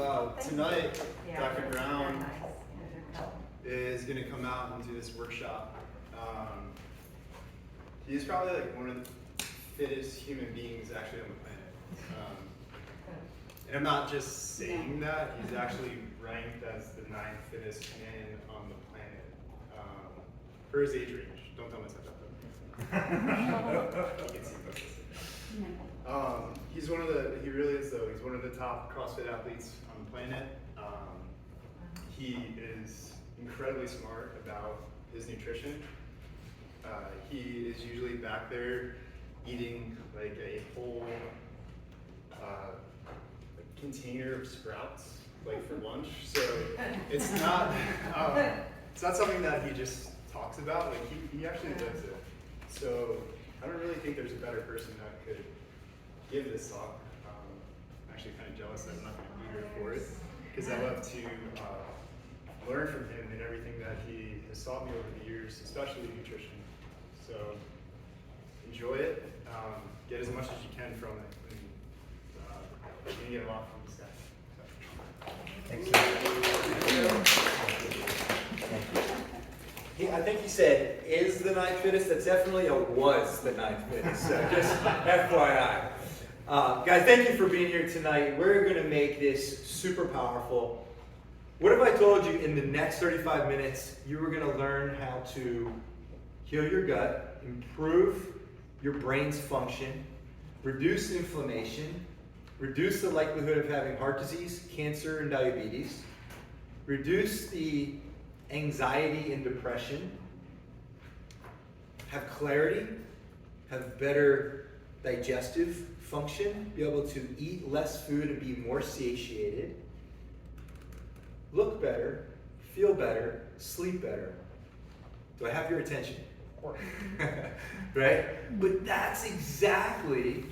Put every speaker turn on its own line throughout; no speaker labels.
Tonight, Dr. Brown is going to come out and do this workshop. He's probably like one of the fittest human beings actually on the planet. And I'm not just saying that, he's actually ranked as the 9th fittest man on the planet for his age range. Don't tell him I said that though. You can see he's one of the, he really is though, he's one of the top CrossFit athletes on the planet. He is incredibly smart about his nutrition. He is usually back there eating like a whole container of Sprouts like for lunch. So it's not something that he just talks about. Like he actually lives it. So I don't really think there's a better person that could give this talk. I'm actually kind of jealous that I'm not going to be here for it because I love to learn from him and everything that he has taught me over the years, especially nutrition. So enjoy it. Get as much as you can from it. And, you're going to get a lot from this guy.
Thanks. I think he said, is the 9th fittest? That's definitely a was the 9th fittest. So just FYI. Guys, thank you for being here tonight. We're going to make this super powerful. What if I told you in the next 35 minutes, you were going to learn how to heal your gut, improve your brain's function, reduce inflammation, reduce the likelihood of having heart disease, cancer, and diabetes, reduce the anxiety and depression, have clarity, have better digestive function, be able to eat less food and be more satiated, look better, feel better, sleep better. Do I have your attention? Of course. Right? But that's exactly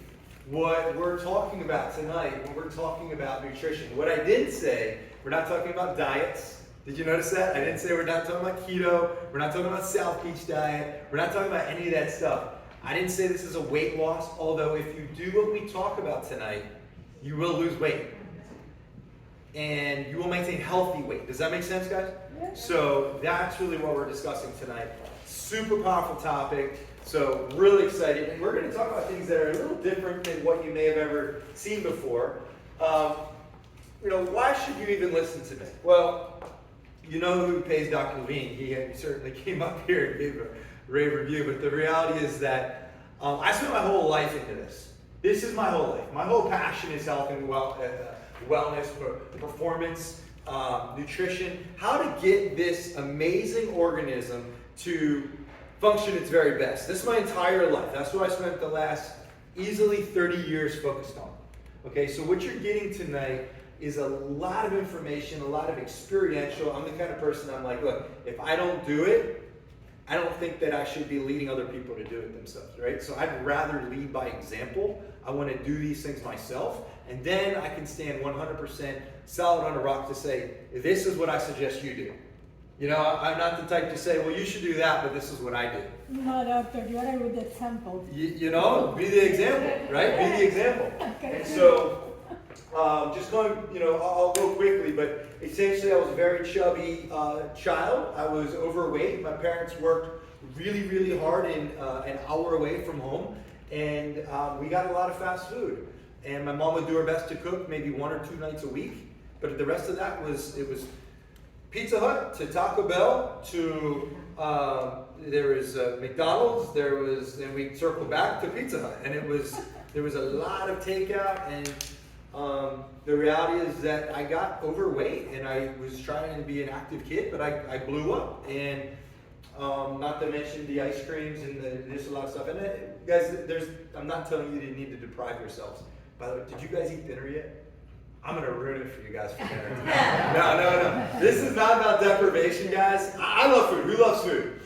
what we're talking about tonight when we're talking about nutrition. What I didn't say, we're not talking about diets. Did you notice that? I didn't say we're not talking about keto. We're not talking about South Beach diet. We're not talking about any of that stuff. I didn't say this is a weight loss, although if you do what we talk about tonight, you will lose weight. And you will maintain healthy weight. Does that make sense, guys? Yeah. So that's really what we're discussing tonight. Super powerful topic. So really excited. And we're going to talk about things that are a little different than what you may have ever seen before. Why should you even listen to me? Well, you know who pays Dr. Levine. He certainly came up here and gave a rave review. But the reality is that I spent my whole life into this. This is my whole life. My whole passion is health and wellness, performance, nutrition, how to get this amazing organism to function its very best. This is my entire life. That's what I spent the last easily 30 years focused on. Okay, so what you're getting tonight is a lot of information, a lot of experiential. I'm the kind of person I'm like, look, if I don't do it, I don't think that I should be leading other people to do it themselves, right? So I'd rather lead by example. I want to do these things myself, and then I can stand 100% solid on a rock to say, this is what I suggest you do. I'm not the type to say, well, you should do that, but this is what I do.
No, doctor, you are with the example.
Be the example, right? Be the example.
Okay.
And so, just going, I'll go quickly, but essentially I was a very chubby child. I was overweight. My parents worked really, really hard in an hour away from home, and we got a lot of fast food. And my mom would do her best to cook maybe 1 or 2 nights a week, but the rest of that was Pizza Hut to Taco Bell to there was McDonald's. Then we circled back to Pizza Hut, and there was a lot of takeout. And the reality is that I got overweight, and I was trying to be an active kid, but I blew up. And not to mention the ice creams and there's a lot of stuff. And guys, I'm not telling you need to deprive yourselves. By the way, did you guys eat dinner yet? I'm going to ruin it for you guys for dinner. No. This is not about deprivation, guys. I love food. Who loves food?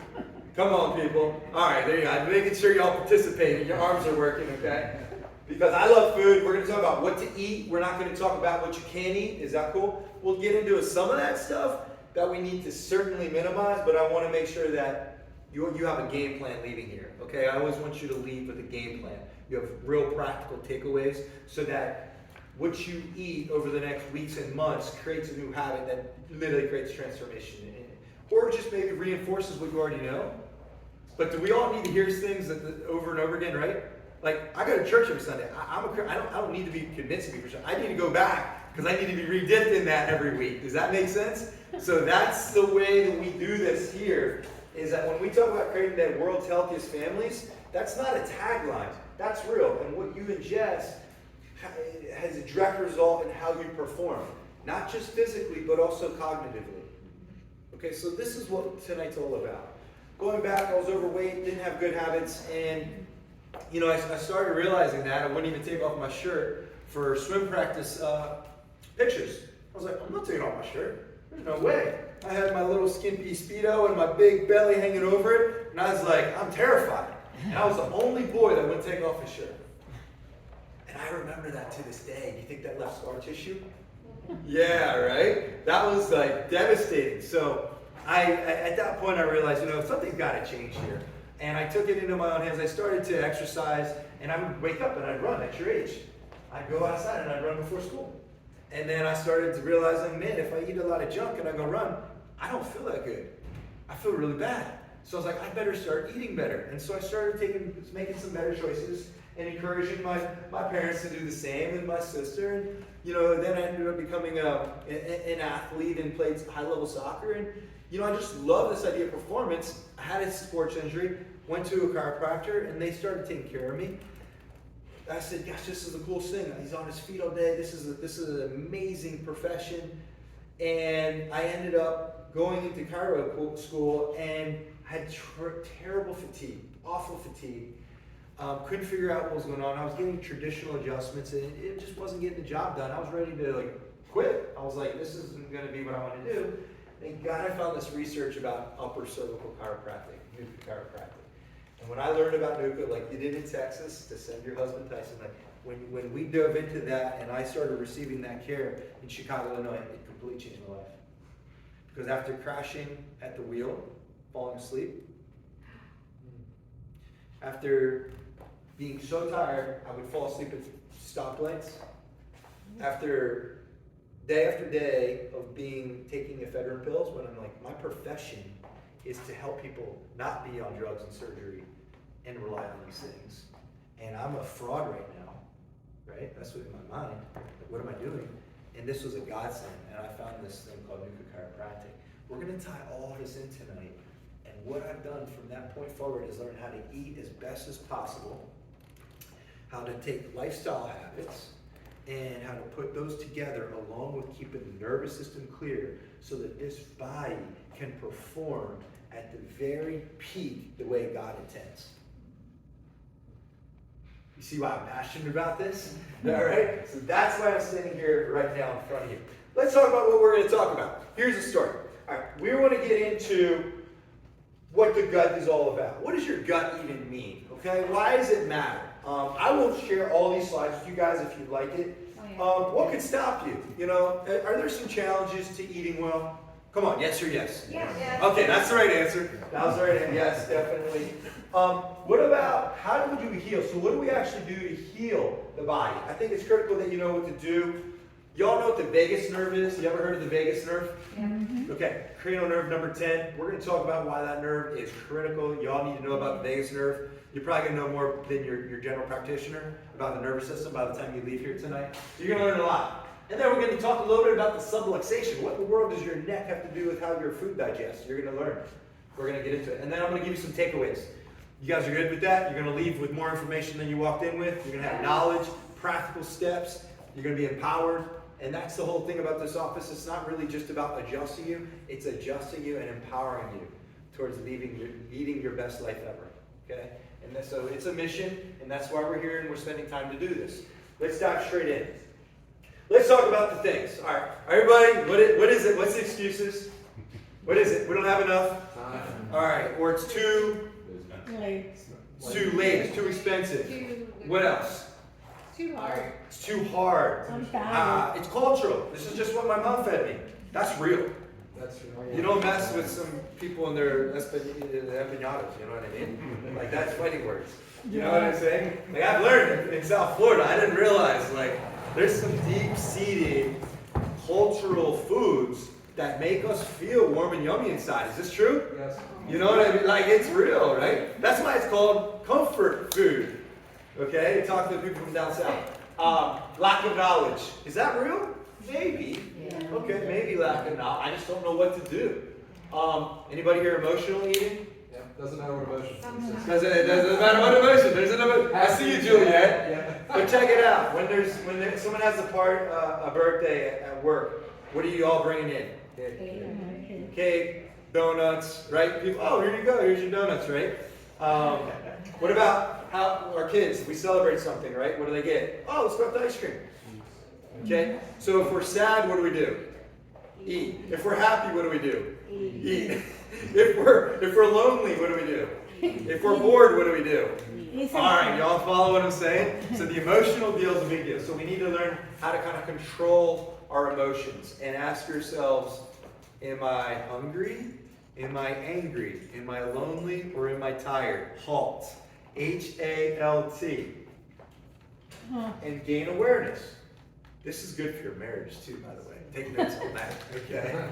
Come on, people. All right, there you go. I'm making sure y'all participate and your arms are working, okay? Because I love food. We're going to talk about what to eat. We're not going to talk about what you can't eat. Is that cool? We'll get into some of that stuff that we need to certainly minimize, but I want to make sure that you have a game plan leaving here, okay? I always want you to leave with a game plan. You have real practical takeaways so that what you eat over the next weeks and months creates a new habit that literally creates transformation. Or just maybe reinforces what you already know. But do we all need to hear things over and over again, right? Like, I go to church every Sunday. I don't need to be convinced to be Christian. I need to go back because I need to be redipped in that every week. Does that make sense? So that's the way that we do this here, is that when we talk about creating that world's healthiest families, that's not a tagline. That's real. And what you ingest has a direct result in how you perform. Not just physically, but also cognitively. Okay, so this is what tonight's all about. Going back, I was overweight, didn't have good habits, and I started realizing that I wouldn't even take off my shirt for swim practice pictures. I was like, I'm not taking off my shirt. There's no way. I had my little skimpy Speedo and my big belly hanging over it, and I was like, I'm terrified. And I was the only boy that wouldn't take off his shirt. And I remember that to this day. Do you think that left scar tissue? Yeah, right? That was like devastating. So at that point I realized, something's got to change here. And I took it into my own hands. I started to exercise, and I would wake up and I'd run at your age. I'd go outside and I'd run before school. And then I started to realize, man, if I eat a lot of junk and I go run, I don't feel that good. I feel really bad. So I was like, I better start eating better. And so I started making some better choices and encouraging my parents to do the same, and my sister. And then I ended up becoming an athlete and played high-level soccer. And I just love this idea of performance. I had a sports injury, went to a chiropractor, and they started taking care of me. I said, gosh, this is the coolest thing. He's on his feet all day. This is an amazing profession. And I ended up going into chiro school and had terrible fatigue, awful fatigue. Couldn't figure out what was going on. I was getting traditional adjustments, and it just wasn't getting the job done. I was ready to quit. I was like, this isn't going to be what I want to do. Thank God I found this research about upper cervical chiropractic, NUCCA chiropractic. And when I learned about NUCCA, like you did in Texas, to send your husband Tyson, when we dove into that and I started receiving that care in Chicago, Illinois, it completely changed my life. Because after crashing at the wheel, falling asleep, after being so tired, I would fall asleep at stoplights. After day of taking ephedrine pills, when I'm like, my profession is to help people not be on drugs and surgery and rely on these things. And I'm a fraud right now, right? That's what in my mind. Like, what am I doing? And this was a godsend, and I found this thing called NUCCA chiropractic. We're going to tie all this in tonight. And what I've done from that point forward is learn how to eat as best as possible, how to take lifestyle habits, and how to put those together along with keeping the nervous system clear so that this body can perform at the very peak the way God intends. You see why I'm passionate about this? All right? So that's why I'm standing here right now in front of you. Let's talk about what we're going to talk about. Here's the story. All right, we want to get into what the gut is all about. What does your gut even mean? Okay, why does it matter? I will share all these slides with you guys if you'd like it. What could stop you? Are there some challenges to eating well? Come on, yes or yes?
Yes.
Okay, that's the right answer. That was the right answer. Yes, definitely. What about how would you heal? So what do we actually do to heal the body? I think it's critical that you know what to do. Y'all know what the vagus nerve is? You ever heard of the vagus nerve?
Mm-hmm.
Okay, cranial nerve number 10. We're going to talk about why that nerve is critical. Y'all need to know about the vagus nerve. You're probably going to know more than your general practitioner about the nervous system by the time you leave here tonight. So you're going to learn a lot. And then we're going to talk a little bit about the subluxation. What in the world does your neck have to do with how your food digests? You're going to learn. We're going to get into it. And then I'm going to give you some takeaways. You guys are good with that? You're going to leave with more information than you walked in with. You're going to have knowledge, practical steps. You're going to be empowered. And that's the whole thing about this office. It's not really just about adjusting you. It's adjusting you and empowering you towards leading your best life ever. Okay? And so it's a mission, and that's why we're here and we're spending time to do this. Let's dive straight in. Let's talk about the things. All right, everybody, what is it? What's the excuses? What is it? We don't have enough? All right, or it's too
Like,
it's too late, it's too expensive. What else?
Too hard.
It's too hard.
I'm tired.
It's cultural. This is just what my mom fed me. That's real. You don't mess with some people in their empanadas, you know what I mean? Like, that's fighting words. You know what I'm saying? Like, I've learned in South Florida, I didn't realize, like, there's some deep-seated cultural foods that make us feel warm and yummy inside. Is this true?
Yes.
You know what I mean? Like, it's real, right? That's why it's called comfort food. Okay? Talk to the people from down south. Lack of knowledge. Is that real? Maybe. Okay, maybe lack of knowledge. I just don't know what to do. Anybody here emotional eating?
Yeah. Doesn't matter what emotion.
It doesn't matter what emotion. There's another. I see you, Juliet.
Yeah.
But check it out. When someone has a birthday at work, what are you all bringing in? Cake, donuts, right? People, oh, here you go. Here's your donuts, right? What about our kids? We celebrate something, right? What do they get? Oh, let's go up to ice cream. Okay. So if we're sad, what do we do? Eat. If we're happy, what do we do? Eat. If we're lonely, what do we do? If we're bored, what do we do? All right, y'all follow what I'm saying? So the emotional deal is a big deal. So we need to learn how to kind of control our emotions and ask yourselves, am I hungry? Am I angry? Am I lonely or am I tired? HALT. HALT. And gain awareness. This is good for your marriage too, by the way. Take notes on that, okay?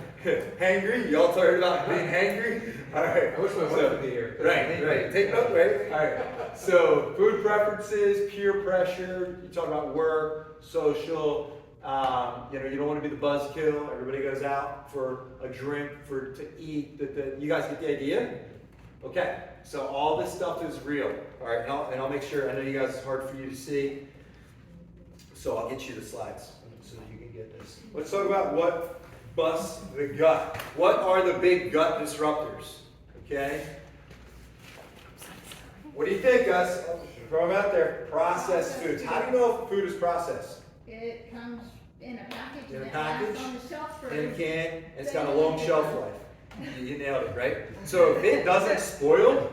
Hangry? Y'all heard about being hangry? All right.
I wish my wife would be here.
Right. Take note, right? All right. So, food preferences, peer pressure. You talk about work, social. You don't want to be the buzzkill. Everybody goes out for a drink, to eat. You guys get the idea? Okay. So all this stuff is real. All right. And I'll make sure. I know you guys, it's hard for you to see. So I'll get you the slides so that you can get this. Let's talk about what busts the gut. What are the big gut disruptors? Okay? What do you think, Gus? Throw them out there. Processed foods. How do you know if food is processed?
It comes in a package.
In a
and it
package,
lasts on the shelf for
in a can, and it's got a long shelf life. You nailed it, right? So if it doesn't spoil,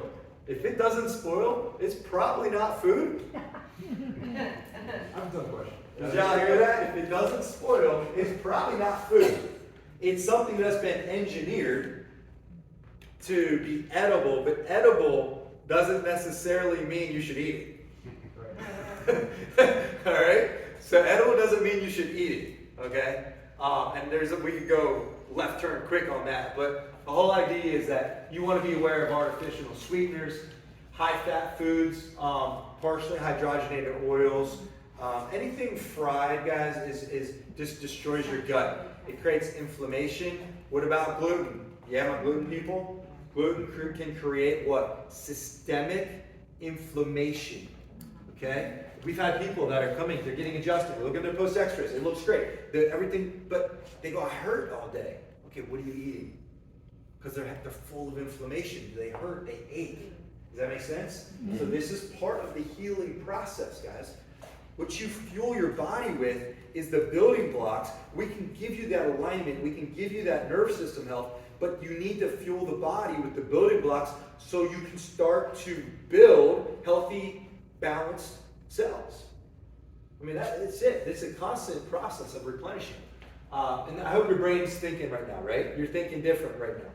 it's probably not food.
I'm done question.
Did y'all hear that? If it doesn't spoil, it's probably not food. It's something that's been engineered to be edible, but edible doesn't necessarily mean you should eat it. All right? So edible doesn't mean you should eat it, okay? And we could go left turn quick on that, but the whole idea is that you want to be aware of artificial sweeteners, high-fat foods, partially hydrogenated oils. Anything fried, guys, is just destroys your gut. It creates inflammation. What about gluten? Yeah, my gluten people? Gluten can create what? Systemic inflammation. Okay? We've had people that are coming, they're getting adjusted. We look at their post x-rays, it looks great. Everything, but they go, I hurt all day. Okay, what are you eating? Because they're full of inflammation. They hurt, they ache. Does that make sense? So this is part of the healing process, guys. What you fuel your body with is the building blocks. We can give you that alignment. We can give you that nerve system health. But you need to fuel the body with the building blocks so you can start to build healthy, balanced cells. I mean, that's it. It's a constant process of replenishing. And I hope your brain's thinking right now, right? You're thinking different right now.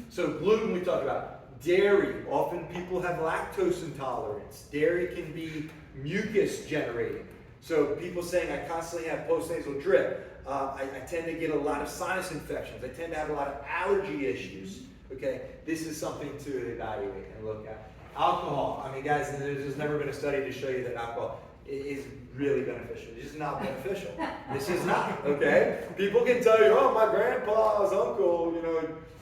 So gluten, we talked about. Dairy, often people have lactose intolerance. Dairy can be mucus generating. So people saying, I constantly have postnasal drip. I tend to get a lot of sinus infections. I tend to have a lot of allergy issues. Okay, this is something to evaluate and look at. Alcohol, I mean guys, there's never been a study to show you that alcohol is really beneficial. It's just not beneficial. This is not, okay? People can tell you, oh, my grandpa's uncle,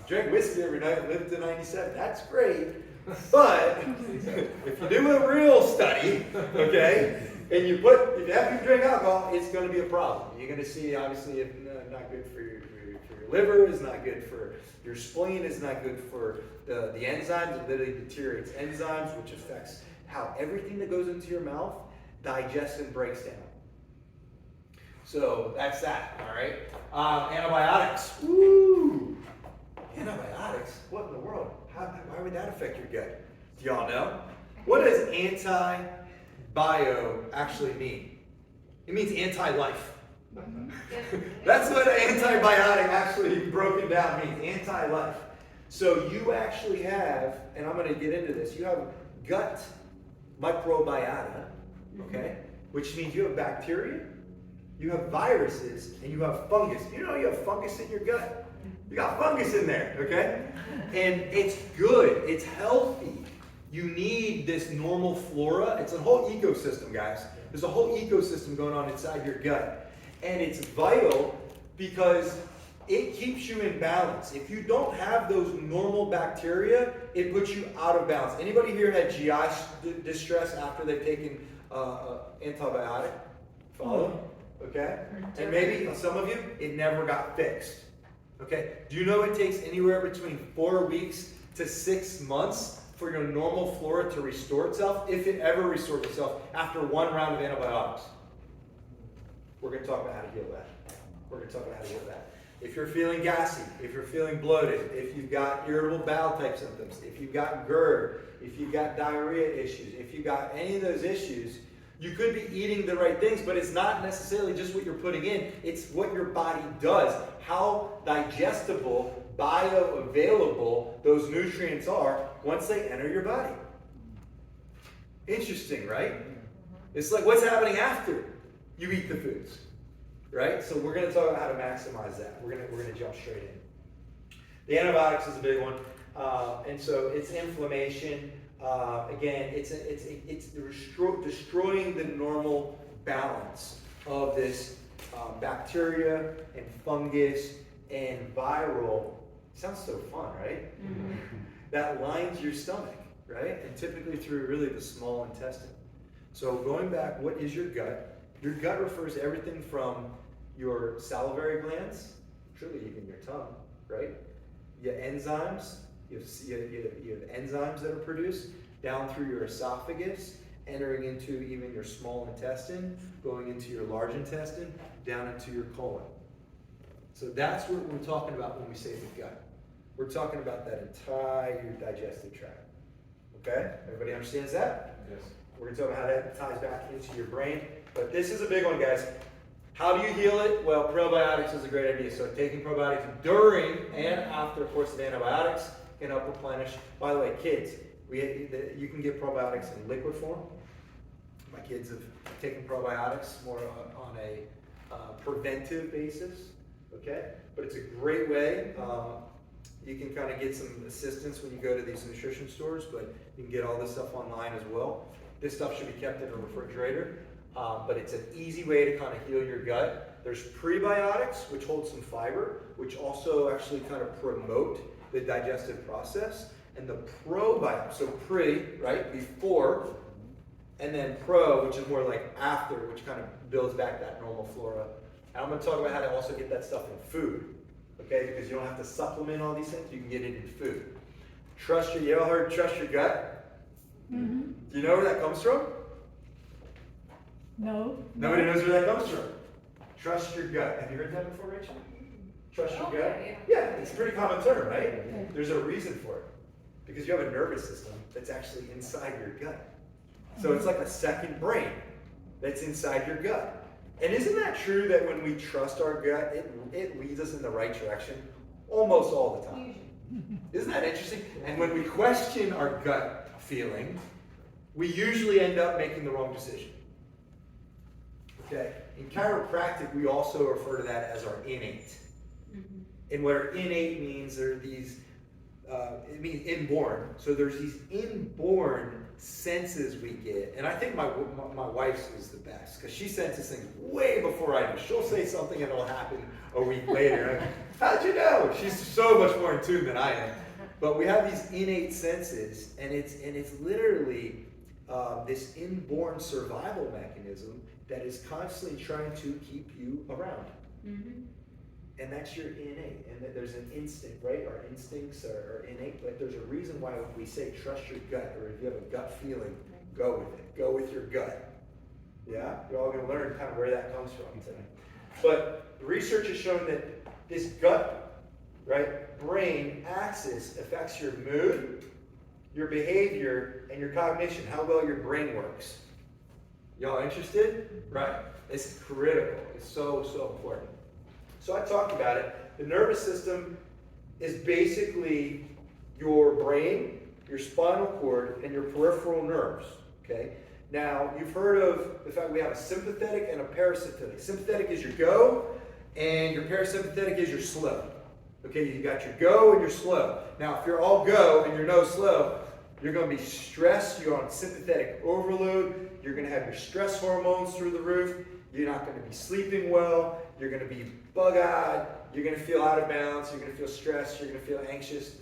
drank whiskey every night and lived to 97. That's great. But if you do a real study, okay, and if you have to drink alcohol, it's going to be a problem. You're going to see, obviously, it's not good for your liver, it's not good for your spleen, it's not good for the enzymes. It literally deteriorates enzymes, which affects how everything that goes into your mouth digests and breaks down. So that's that, all right? Antibiotics. Woo! Antibiotics? What in the world? Why would that affect your gut? Do y'all know? What does anti-bio actually mean? It means anti-life. That's what an antibiotic actually broken down means, anti-life. So you actually have, and I'm going to get into this, you have gut microbiota, okay? Which means you have bacteria, you have viruses, and you have fungus. You know you have fungus in your gut. You got fungus in there, okay? And it's good, it's healthy. You need this normal flora. It's a whole ecosystem, guys. There's a whole ecosystem going on inside your gut. And it's vital because it keeps you in balance. If you don't have those normal bacteria, it puts you out of balance. Anybody here had GI distress after they've taken antibiotic? Follow? Okay? And maybe some of you, it never got fixed. Okay? Do you know it takes anywhere between 4 weeks to 6 months for your normal flora to restore itself, if it ever restores itself, after one round of antibiotics? We're going to talk about how to heal that. We're going to talk about how to heal that. If you're feeling gassy, if you're feeling bloated, if you've got irritable bowel type symptoms, if you've got GERD, if you've got diarrhea issues, if you've got any of those issues, you could be eating the right things, but it's not necessarily just what you're putting in, it's what your body does, how digestible, bioavailable those nutrients are once they enter your body. Interesting, right? It's like what's happening after you eat the foods, right? So we're going to talk about how to maximize that. We're going to jump straight in. The antibiotics is a big one, and so it's inflammation. Again, it's destroying the normal balance of this bacteria and fungus and viral. Sounds so fun, right? Mm-hmm. That lines your stomach, right? And typically through really the small intestine. So going back, what is your gut? Your gut refers to everything from your salivary glands, truly even your tongue, right? Your enzymes, you have enzymes that are produced down through your esophagus, entering into even your small intestine, going into your large intestine, down into your colon. So that's what we're talking about when we say the gut. We're talking about that entire digestive tract. Okay? Everybody understands that?
Yes.
We're going to talk about how that ties back into your brain. But this is a big one, guys. How do you heal it? Well, probiotics is a great idea. So taking probiotics during and after a course of antibiotics can help replenish. By the way, kids, you can get probiotics in liquid form. My kids have taken probiotics more on a preventive basis. Okay? But it's a great way. You can kind of get some assistance when you go to these nutrition stores, but you can get all this stuff online as well. This stuff should be kept in a refrigerator, but it's an easy way to kind of heal your gut. There's prebiotics, which hold some fiber, which also actually kind of promote the digestive process. And the probiotics, so pre, right, before, and then pro, which is more like after, which kind of builds back that normal flora. And I'm going to talk about how to also get that stuff in food. Okay, because you don't have to supplement all these things, you can get it in food. You ever heard trust your gut? Mm-hmm. Do you know where that comes from?
No.
Nobody knows where that comes from. Trust your gut. Have you heard that before, Rachel? Trust your gut? Yeah, it's a pretty common term, right? There's a reason for it. Because you have a nervous system that's actually inside your gut. So it's like a second brain that's inside your gut. And isn't that true that when we trust our gut, it leads us in the right direction almost all the time? Isn't that interesting? And when we question our gut feeling, we usually end up making the wrong decision. Okay? In chiropractic, we also refer to that as our innate. Mm-hmm. And what our innate means, there are these, it means inborn. So there's these inborn senses we get, and I think my wife's is the best because she senses things way before I do. She'll say something and it'll happen a week later. I'm like, how'd you know? She's so much more in tune than I am. But we have these innate senses, and it's literally this inborn survival mechanism that is constantly trying to keep you around. Mm-hmm. And that's your innate. And there's an instinct, right? Our instincts are innate, but there's a reason why we say trust your gut, or if you have a gut feeling, go with it. Go with your gut. Yeah? You're all going to learn kind of where that comes from today. But research has shown that this gut, right, brain axis affects your mood, your behavior, and your cognition, how well your brain works. Y'all interested? Right. It's critical. It's so, so important. So I talked about it. The nervous system is basically your brain, your spinal cord, and your peripheral nerves. Okay? Now, you've heard of the fact we have a sympathetic and a parasympathetic. Sympathetic is your go, and your parasympathetic is your slow. Okay, you got your go and your slow. Now, if you're all go and you're no slow, you're going to be stressed. You're on sympathetic overload. You're going to have your stress hormones through the roof. You're not going to be sleeping well. You're going to be bug-eyed. You're going to feel out of balance. You're going to feel stressed. You're going to feel anxious.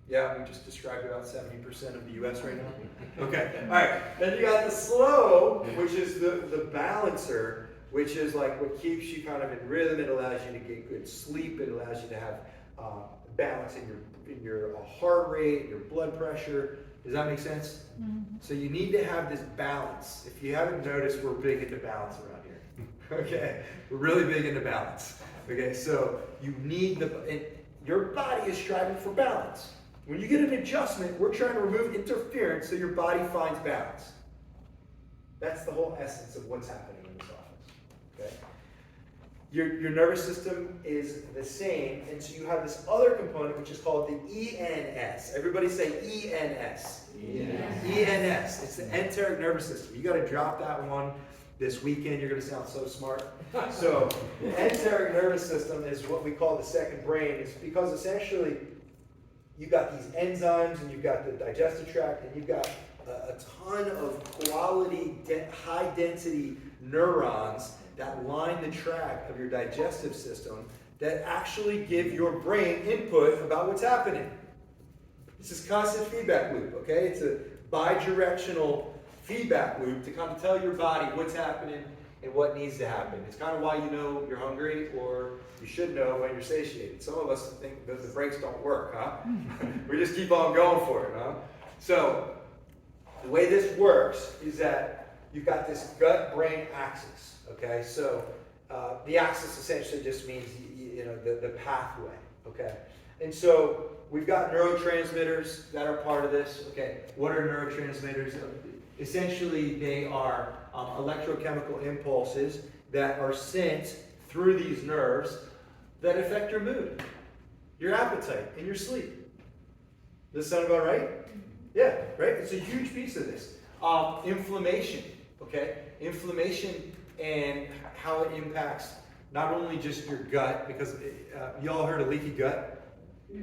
Yeah, we just described about 70% of the U.S. right now. Okay, all right. Then you got the slow, which is the balancer, which is like what keeps you kind of in rhythm. It allows you to get good sleep. It allows you to have balance in your heart rate, your blood pressure. Does that make sense? Mm-hmm. So you need to have this balance. If you haven't noticed, we're big into balance around here. Okay, we're really big into balance. Okay, so you need your body is striving for balance. When you get an adjustment, we're trying to remove interference so your body finds balance. That's the whole essence of what's happening in this office. Okay? Your nervous system is the same, and so you have this other component which is called the ENS. Everybody say ENS. ENS. It's the enteric nervous system. You got to drop that one this weekend. You're going to sound so smart. So the enteric nervous system is what we call the second brain. It's because essentially you've got these enzymes, and you've got the digestive tract, and you've got a ton of quality, high-density neurons that line the track of your digestive system that actually give your brain input about what's happening. This is constant feedback loop, okay? It's a bi-directional feedback loop to kind of tell your body what's happening and what needs to happen. It's kind of why you know you're hungry, or you should know when you're satiated. Some of us think that the brakes don't work, huh? We just keep on going for it, huh? So the way this works is that you've got this gut-brain axis, okay? So the axis essentially just means the pathway, okay? And so we've got neurotransmitters that are part of this, okay? What are neurotransmitters? Essentially, they are electrochemical impulses that are sent through these nerves that affect your mood, your appetite, and your sleep. Does that sound about right? Yeah, right? It's a huge piece of this. Inflammation, okay? Inflammation and how it impacts not only just your gut, because you all heard of leaky gut,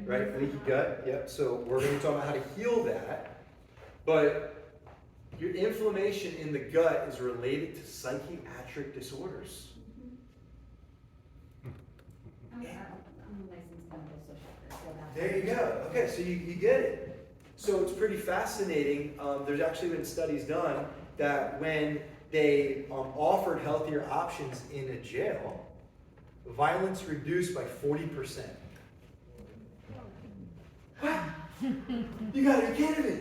right? Leaky gut, yep. So we're going to talk about how to heal that. But your inflammation in the gut is related to psychiatric disorders.
I'm a licensed medical social worker, so that's.
There you go. Okay, so you get it. So it's pretty fascinating. There's actually been studies done that when they offered healthier options in a jail, violence reduced by 40%. What? You gotta be kidding me,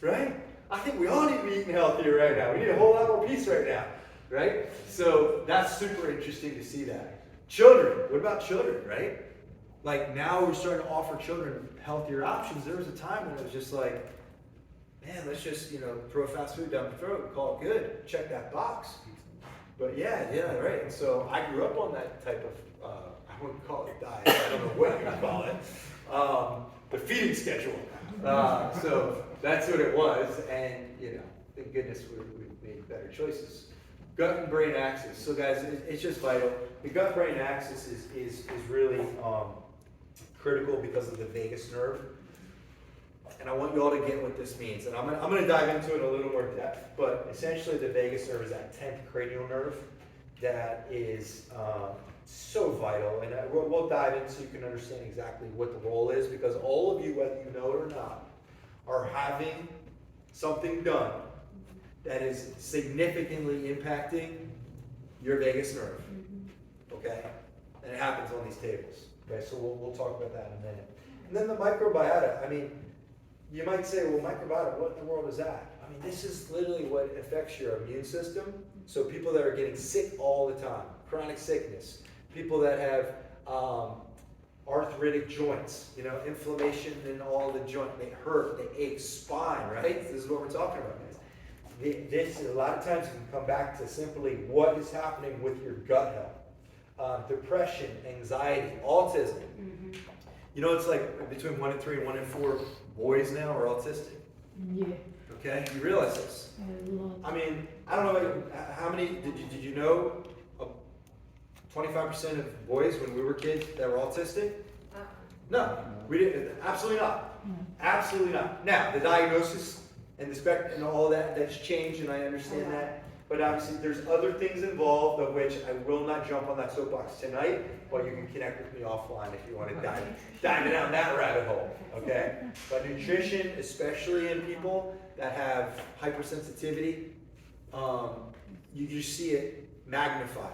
right? I think we all need to be eating healthier right now. We need a whole lot more peace right now, right? So that's super interesting to see that. Children, what about children, right? Like now we're starting to offer children healthier options. There was a time when it was just like, man, let's just, throw fast food down the throat and call it good. Check that box. But yeah, right. And so I grew up on that type of, I wouldn't call it diet. I don't know what I'm gonna call it. The feeding schedule. So that's what it was. And, thank goodness we made better choices. Gut and brain axis. So guys, it's just vital. The gut-brain axis is really critical because of the vagus nerve. And I want you all to get what this means. And I'm going to dive into it in a little more depth. But essentially the vagus nerve is that 10th cranial nerve that is so vital. And we'll dive in so you can understand exactly what the role is. Because all of you, whether you know it or not, are having something done that is significantly impacting your vagus nerve. Okay? And it happens on these tables. Okay, so we'll talk about that in a minute. And then the microbiota. I mean, you might say, well, microbiota, what in the world is that? I mean, this is literally what affects your immune system. So people that are getting sick all the time, chronic sickness, people that have arthritic joints, inflammation in all the joints, they hurt, they ache, spine, right? This is what we're talking about, guys. This a lot of times can come back to simply what is happening with your gut health. Depression, anxiety, autism. It's like between 1 in 3 and 1 in 4 boys now are autistic.
Yeah.
okay? You realize this. I mean, I don't know how many, did you know 25% of boys when we were kids that were autistic? No, we didn't, absolutely not. Absolutely not. Now, the diagnosis and the spectrum and all that's changed, and I understand that. But obviously, there's other things involved, of which I will not jump on that soapbox tonight, but you can connect with me offline if you want to dive down that rabbit hole, okay? But nutrition, especially in people that have hypersensitivity, you just see it magnified.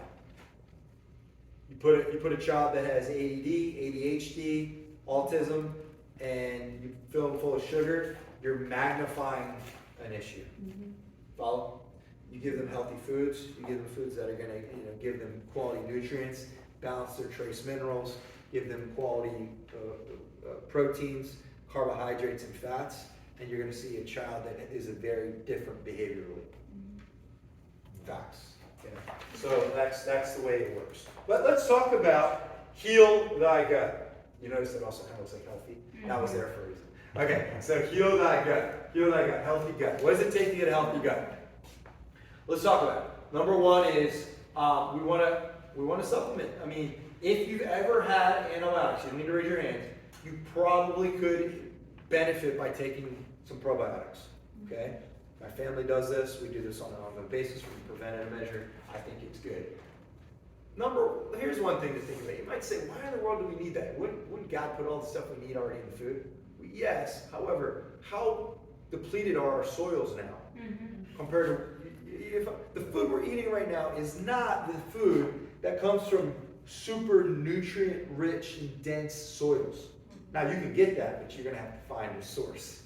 You put a child that has ADD, ADHD, autism, and you fill them full of sugar, you're magnifying an issue. Follow? You give them healthy foods. You give them foods that are going to, give them quality nutrients, balance their trace minerals, give them quality proteins, carbohydrates, and fats, and you're going to see a child that is a very different behaviorally. Facts. Okay? So that's the way it works. But let's talk about heal thy gut. You notice that also kind of looks like healthy. That was there for a reason. Okay, so heal thy gut. Heal thy gut. Healthy gut. What does it take to get a healthy gut? Let's talk about it. Number one is we want to supplement. I mean, if you've ever had antibiotics, you don't need to raise your hand. You probably could benefit by taking some probiotics. Okay, my family does this. We do this on an ongoing basis. We preventative measure. I think it's good. Here's one thing to think about. You might say, why in the world do we need that? Wouldn't God put all the stuff we need already in the food? Well, yes. However, how depleted are our soils now compared to if the food we're eating right now is not the food that comes from super nutrient-rich and dense soils. Now you can get that, but you're going to have to find a source.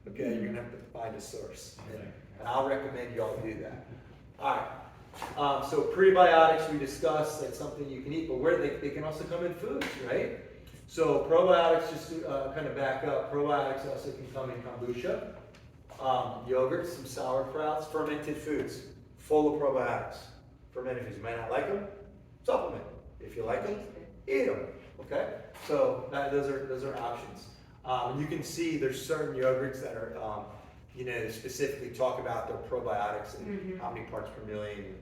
Okay, you're going to have to find a source, and I'll recommend y'all do that. All right. So prebiotics we discussed, that's something you can eat, but where they can also come in foods, right? So probiotics, just to kind of back up, probiotics also can come in kombucha, yogurt, some sauerkrauts, fermented foods, full of probiotics. Fermented foods, you might not like them, supplement. If you like them, eat them. Okay, so those are options. You can see there's certain yogurts that are, specifically talk about their probiotics and how many parts per million.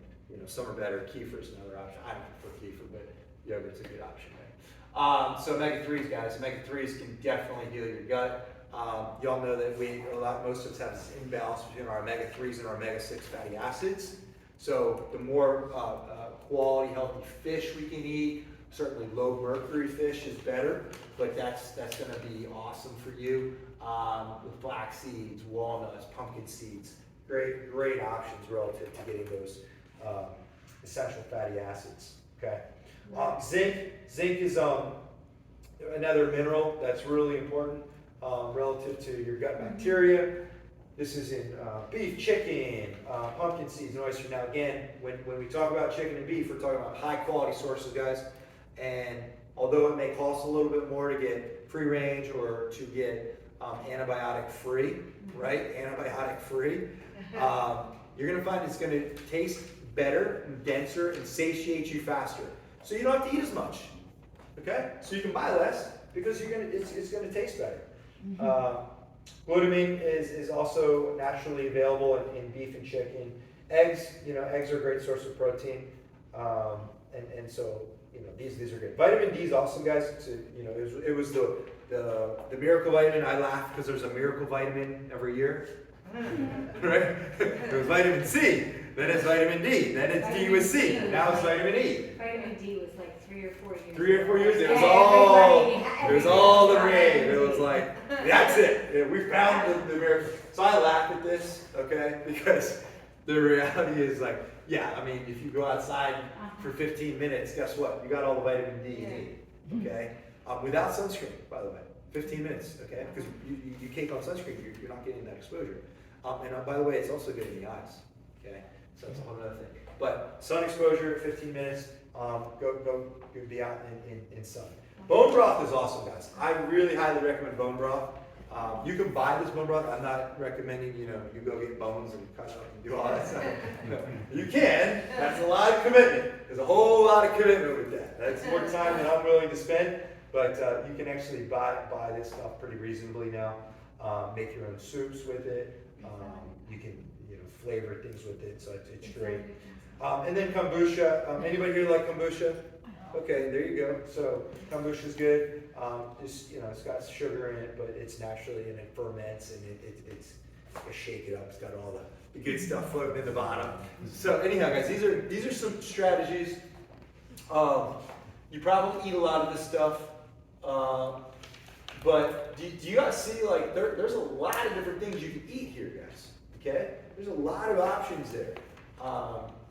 Some are better. Kefir's another option. I don't prefer kefir, but yogurt's a good option. Right? So omega-3s, guys. Omega-3s can definitely heal your gut. Y'all know that most of us have this imbalance between our omega-3s and our omega-6 fatty acids. So the more quality, healthy fish we can eat, certainly low mercury fish is better, but that's going to be awesome for you. With flax seeds, walnuts, pumpkin seeds, great options relative to getting those essential fatty acids. Okay. Zinc is another mineral that's really important relative to your gut bacteria. This is in beef, chicken, pumpkin seeds, and oyster. Now again, when we talk about chicken and beef, we're talking about high quality sources, guys. And although it may cost a little bit more to get free range or to get antibiotic free, right? Antibiotic free. You're gonna find it's gonna taste better and denser and satiate you faster. So you don't have to eat as much. Okay? So you can buy less because it's gonna taste better. Glutamine is also naturally available in beef and chicken. Eggs, eggs are a great source of protein. And so, these are good. Vitamin D is awesome, guys. So, it was the miracle vitamin. I laugh because there's a miracle vitamin every year. Right? There was vitamin C, then it's vitamin D, then it's D with C, now it's vitamin E.
Vitamin D was like 3 or 4 years.
3 or 4 years, it was
Everybody
all the
got
rage.
vitamin
It was
D.
like, that's it. Yeah, we found the miracle. So I laugh at this, okay, because the reality is like, yeah, I mean, if you go outside for 15 minutes, guess what? You got all the vitamin D you need, okay? Without sunscreen, by the way. 15 minutes, okay? Because you take off sunscreen, you're not getting that exposure. And by the way, it's also good in the eyes, okay? So that's a whole other thing. But sun exposure, 15 minutes, go be out in sun. Bone broth is awesome, guys. I really highly recommend bone broth. You can buy this bone broth. I'm not recommending, you go get bones and cut out and do all that stuff. You can. That's a lot of commitment. There's a whole lot of commitment with that. That's more time than I'm willing to spend. But you can actually buy this stuff pretty reasonably now. Make your own soups with it. You can, flavor things with it, so it's great. And then kombucha. Anybody here like kombucha? Okay, there you go. So kombucha's good. It's got sugar in it, but it's naturally and it ferments and it's you shake it up. It's got all the good stuff floating in the bottom. So anyhow, guys, these are some strategies. You probably eat a lot of this stuff, but do you guys see like there's a lot of different things you can eat here, guys? Okay, there's a lot of options there,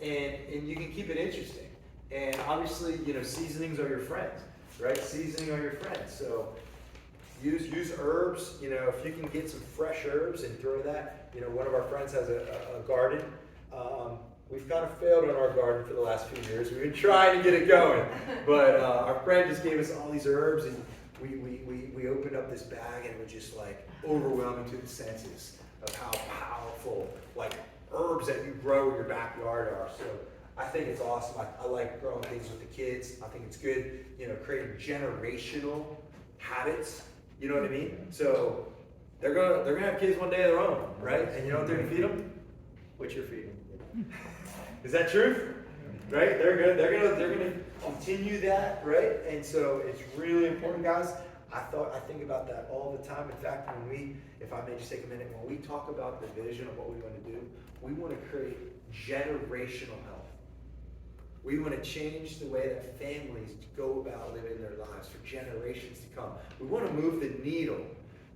and you can keep it interesting. And obviously, seasonings are your friends, right? Seasoning are your friends. So use herbs. If you can get some fresh herbs and throw that. One of our friends has a garden. We've kind of failed on our garden for the last few years. We've been trying to get it going, but our friend just gave us all these herbs, and we opened up this bag, and it was just like overwhelming to the senses of how powerful like herbs that you grow in your backyard are. So I think it's awesome. I like growing things with the kids. I think it's good, creating generational habits. You know what I mean? So they're gonna have kids one day of their own, right? And you know what they're gonna feed them? What you're feeding. Is that true? Right? They're gonna continue that, right? And so it's really important, guys. I think about that all the time. In fact, if I may just take a minute, when we talk about the vision of what we want to do, we want to create generational health. We want to change the way that families go about living their lives for generations to come. We want to move the needle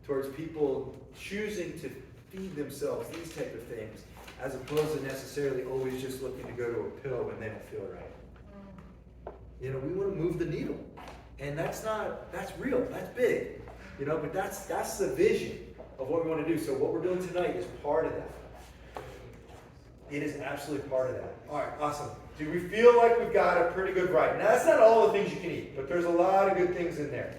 towards people choosing to feed themselves these type of things, as opposed to necessarily always just looking to go to a pill when they don't feel right. We want to move the needle. And that's real, that's big. But that's the vision of what we want to do. So what we're doing tonight is part of that. It is absolutely part of that. All right, awesome. Do we feel like we've got a pretty good variety? Now, that's not all the things you can eat, but there's a lot of good things in there.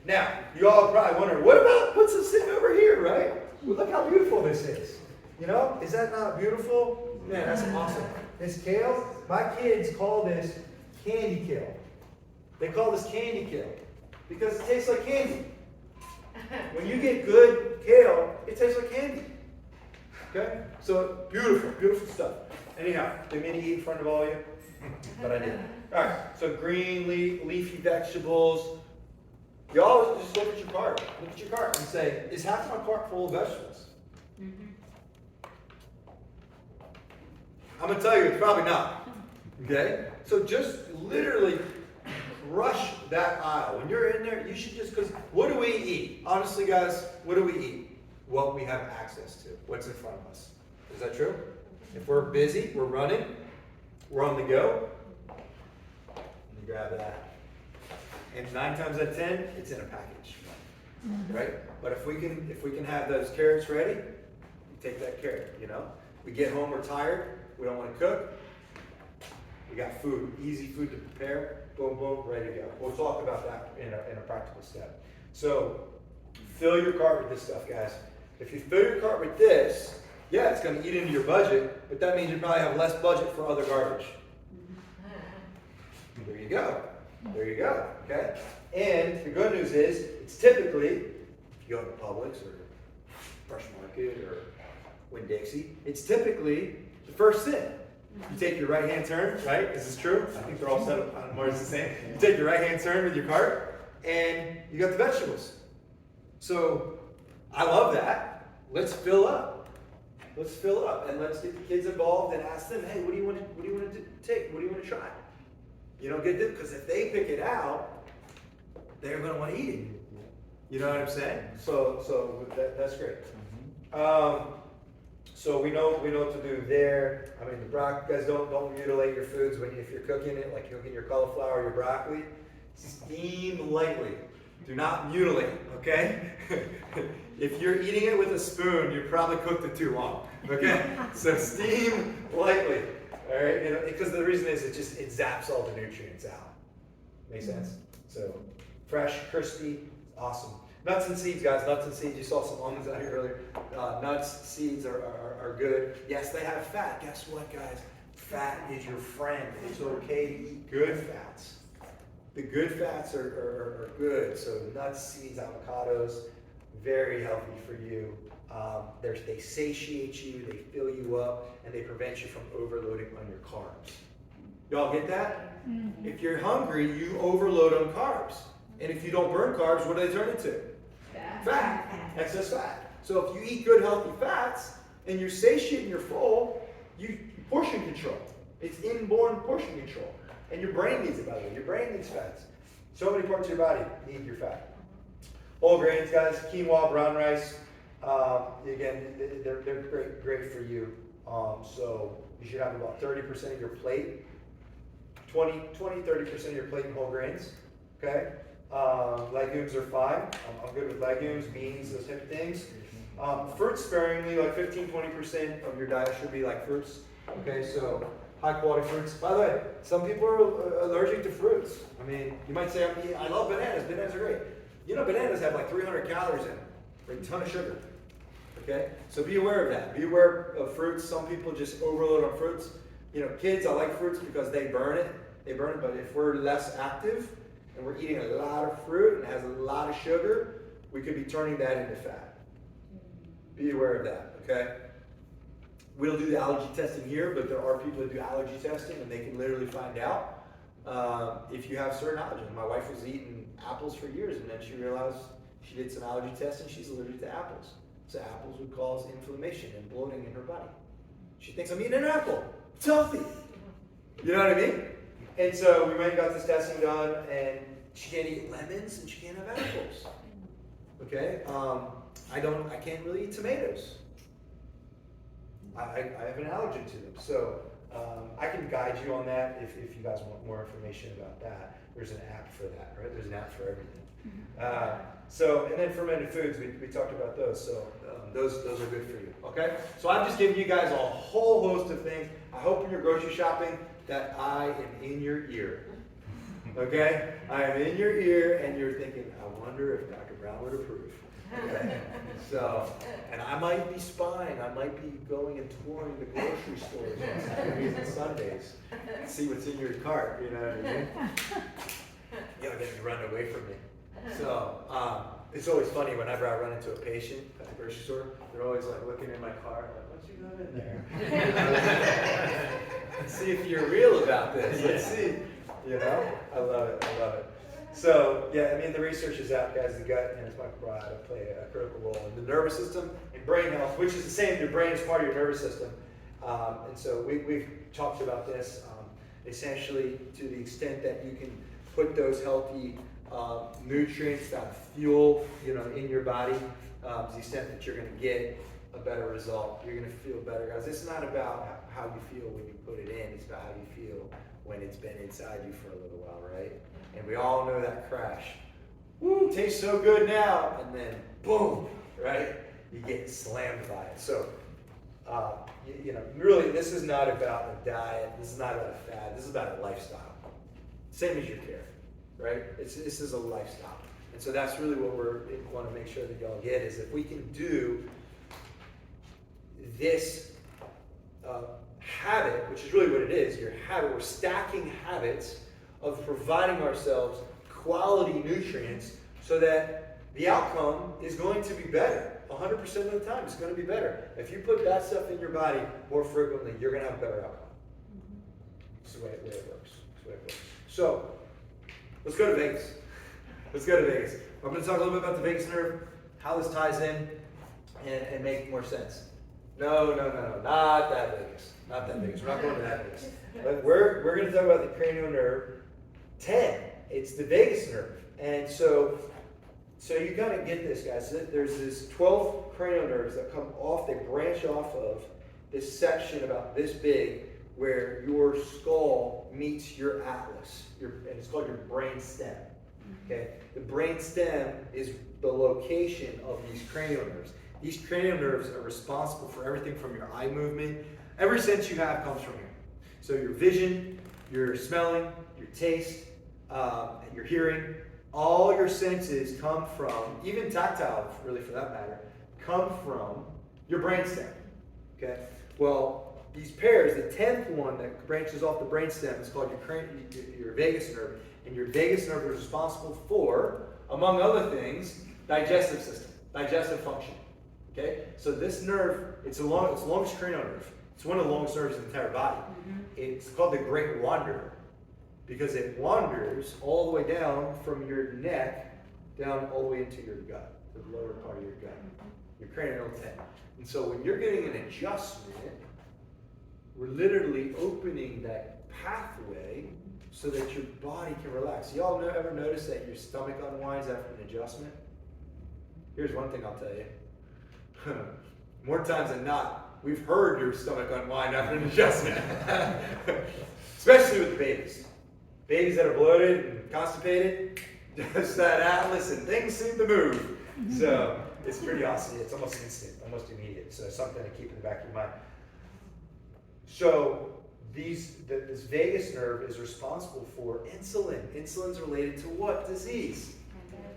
Now, you all are probably wondering, what about what's this thing over here, right? Well, look how beautiful this is. Is that not beautiful? Man, that's awesome. This kale, my kids call this candy kale. They call this candy kale because it tastes like candy. When you get good kale, it tastes like candy. Okay? So beautiful, beautiful stuff. Anyhow, didn't mean to eat in front of all of you, but I did. All right, so green leafy vegetables. Y'all just look at your cart. Look at your cart and say, is half my cart full of vegetables? I'm going to tell you, it's probably not. Okay? So just literally rush that aisle. When you're in there, you should just, because what do we eat? Honestly, guys, what do we eat? What we have access to. What's in front of us. Is that true? If we're busy, we're running, we're on the go, you grab that. And 9 times out of 10, it's in a package. Right? But if we can have those carrots ready, you take that carrot, We get home, we're tired, we don't want to cook. We got food, easy food to prepare, boom, boom, ready to go. We'll talk about that in a practical step. So, fill your cart with this stuff, guys. If you fill your cart with this, yeah, it's going to eat into your budget, but that means you probably have less budget for other garbage. There you go. There you go, okay? And the good news is, it's typically, if you go to Publix or Fresh Market or Winn-Dixie, it's typically the first thing. You take your right-hand turn, right? Is this true? I think they're all set up on more or less the same. You take your right-hand turn with your cart, and you got the vegetables. So, I love that. Let's fill up. Let's fill up, and let's get the kids involved and ask them, hey, what do you want to take? What do you want to try? Get them, because if they pick it out, they're going to want to eat it. You know what I'm saying? So that's great. So we know what to do there. I mean, the broccoli, guys, don't mutilate your foods if you're cooking it, like cooking your cauliflower or your broccoli. Steam lightly. Do not mutilate, okay? If you're eating it with a spoon, you probably cooked it too long, okay? So steam lightly, all right? Because the reason is it zaps all the nutrients out. Make sense? So fresh, crispy, awesome. Nuts and seeds, guys. Nuts and seeds. You saw some almonds out here earlier. Nuts, seeds are good. Yes, they have fat. Guess what, guys? Fat is your friend. It's okay to eat good fats. The good fats are good. So nuts, seeds, avocados, very healthy for you. They satiate you, they fill you up, and they prevent you from overloading on your carbs. Y'all get that? If you're hungry, you overload on carbs. And if you don't burn carbs, what do they turn into? Fat. Excess fat. So if you eat good, healthy fats, and you're satiated and you're full, you portion control. It's inborn portion control. And your brain needs it, by the way. Your brain needs fats. So many parts of your body need your fat. Whole grains, guys, quinoa, brown rice. Again, they're great for you. So you should have about 30% of your plate, 30% of your plate in whole grains. Okay? Legumes are fine. I'm good with legumes, beans, those type of things. Fruits sparingly, like 15-20% of your diet should be like fruits. Okay, so high quality fruits. By the way, some people are allergic to fruits. I mean, you might say, I love bananas. Bananas are great. You know, bananas have like 300 calories in them, a ton of sugar. Okay, so be aware of that. Be aware of fruits. Some people just overload on fruits. You know, kids, I like fruits because they burn it. But if we're less active and we're eating a lot of fruit and it has a lot of sugar, we could be turning that into fat. Be aware of that, okay? We don't do the allergy testing here, but there are people that do allergy testing and they can literally find out if you have certain allergens. My wife was eating apples for years and then she realized she did some allergy testing, she's allergic to apples. So apples would cause inflammation and bloating in her body. She thinks, I'm eating an apple, it's healthy. You know what I mean? And so we went and got this testing done and she can't eat lemons and she can't have apples. Okay? I can't really eat tomatoes. I have an allergen to them. So I can guide you on that if you guys want more information about that. There's an app for that, right? There's an app for everything. And then fermented foods, we talked about those. So those are good for you, okay? So I've just given you guys a whole host of things. I hope when you're grocery shopping that I am in your ear, okay? I am in your ear and you're thinking, I wonder if Dr. Brown would approve. Okay. So, and I might be spying. I might be going and touring the grocery stores on Saturdays and Sundays to see what's in your cart. You know what I mean? You know, then you run away from me. So, it's always funny whenever I run into a patient at the grocery store. They're always like looking in my car, like, "What you got in there?" Let's see if you're real about this. Let's see. You know, I love it. I love it. So, yeah, I mean, the research is out, guys. The gut and its microbiota play a critical role in the nervous system and brain health, which is the same. Your brain is part of your nervous system. And so we've talked about this essentially to the extent that you can put those healthy nutrients, that fuel, you know, in your body, to the extent that you're going to get a better result. You're going to feel better, guys. It's not about how you feel when you put it in. It's about how you feel when it's been inside you for a little while, right? And we all know that crash. Woo, tastes so good now. And then, boom, right? You get slammed by it. So, you know, really, this is not about a diet. This is not about a fad. This is about a lifestyle. Same as your care, right? This is a lifestyle. And so that's really what we want to make sure that y'all get is if we can do this habit, which is really what it is, your habit, we're stacking habits of providing ourselves quality nutrients so that the outcome is going to be better. 100% of the time, it's going to be better. If you put that stuff in your body more frequently, you're going to have a better outcome. That's the way it works. That's the way it works. So, let's go to Vegas. Let's go to Vegas. I'm going to talk a little bit about the vagus nerve, how this ties in, and make more sense. No, not that Vegas. Not that Vegas. We're not going to that Vegas. But we're going to talk about the cranial nerve 10. It's the vagus nerve. And so you got to get this, guys. There's this 12 cranial nerves that come off, they branch off of this section about this big where your skull meets your atlas. And it's called your brain stem. Okay? The brain stem is the location of these cranial nerves. These cranial nerves are responsible for everything from your eye movement. Every sense you have comes from here. So your vision, your smelling, your taste, your hearing, all your senses come from, even tactile, really for that matter, come from your brainstem. Okay? Well, these pairs, the 10th one that branches off the brainstem is called your vagus nerve, and your vagus nerve is responsible for, among other things, digestive system. digestive function. Okay, so this nerve, it's the longest cranial nerve. It's one of the longest nerves in the entire body. It's called the Great Wanderer because it wanders all the way down from your neck down all the way into your gut, the lower part of your gut, your cranial nerve 10. And so when you're getting an adjustment, we're literally opening that pathway so that your body can relax. Y'all ever notice that your stomach unwinds after an adjustment? Here's one thing I'll tell you. More times than not, we've heard your stomach unwind after an adjustment. Especially with babies. Babies that are bloated and constipated, just that atlas and things seem to move. So it's pretty awesome. It's almost instant, almost immediate. So it's something to keep in the back of your mind. So this vagus nerve is responsible for insulin. Insulin's related to what disease?